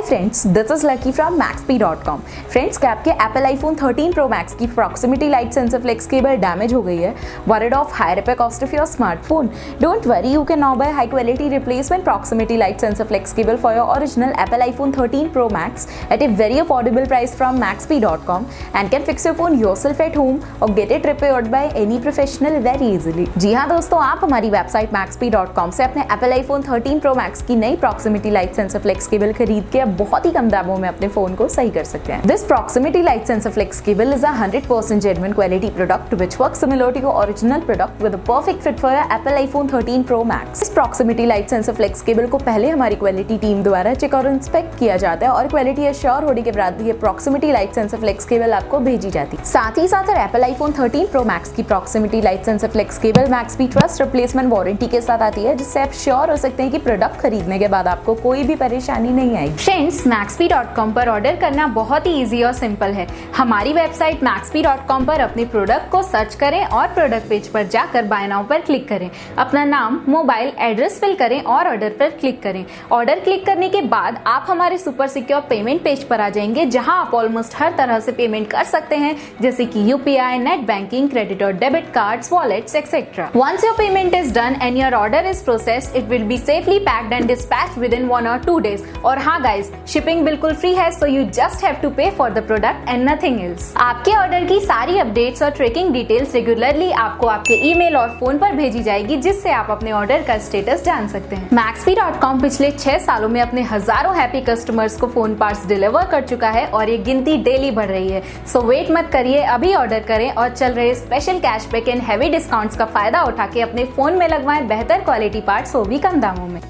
Friends, this is Lucky from maxp.com। Friends, क्या आपके Apple iPhone 13 pro max की proximity light sensor flex cable damage हो गई है? Worried of high repair cost of your smartphone? Don't worry, you can now buy high quality replacement proximity light sensor flex cable for your original Apple iPhone 13 Pro Max at a very affordable price from maxp.com and can fix your phone yourself at home or get it repaired by any professional very easily। जी हाँ दोस्तों, आप हमारी website maxp.com से अपने Apple iPhone 13 Pro Max की नई proximity light sensor flex cable खरीद के अब बहुत ही कम दामों में अपने फोन को सही कर सकते हैं। This proximity light sensor flex cable is a 100% genuine quality product which works similar to your original product with a perfect fit for your Apple iPhone 13 Pro Max। इस proximity light sensor flex cable को पहले हमारी quality team द्वारा check और inspect किया जाता है और क्वालिटी एश्योर होने के बाद ये proximity light sensor flex cable आपको भेजी जाती है। साथ ही साथ एप्पल आईफोन 13 प्रो मैक्स की proximity light sensor flex cable MaxP trust replacement warranty के साथ आती है, जिससे आप श्योर हो सकते हैं कि प्रोडक्ट खरीदने के बाद आपको कोई भी परेशानी नहीं आएगी। फ्रेंड्स, maxp.com पर ऑर्डर करना बहुत ही ईजी और सिंपल है। हमारी वेबसाइट maxp.com पर अपने प्रोडक्ट को सर्च करें और प्रोडक्ट पेज पर जाकर बाय नाउ पर क्लिक करें, अपना नाम, मोबाइल एड्रेस फिल करें और ऑर्डर पर क्लिक करें। ऑर्डर क्लिक करने के बाद आप हमारे सुपर सिक्योर पेमेंट पेज पर आ जाएंगे, जहां आप ऑलमोस्ट हर तरह से पेमेंट कर सकते हैं, जैसे कि यूपीआई, नेट बैंकिंग, क्रेडिट और debit cards, wallets etcetera. Once your payment is done and your order is processed, it will be safely packed and dispatched within 1 or 2 days। और हाँ गाइज, शिपिंग बिल्कुल free है, so you just have to pay for the product and nothing else. आपके order की सारी updates और tracking details regularly आपको आपके ईमेल और फोन पर भेजी जाएगी, जिससे आप अपने ऑर्डर का स्टेटस जान सकते हैं। maxp.com पिछले 6 सालों में अपने हजारों हैप्पी कस्टमर्स को फोन पार्ट्स डिलीवर कर चुका है और ये गिनती डेली बढ़ रही है। सो वेट मत करिए, अभी ऑर्डर करें और चल रहे special cashback and heavy discounts का फायदा उठा के अपने फोन में लगवाएं बेहतर क्वालिटी पार्ट्स, वो भी कम दामों में।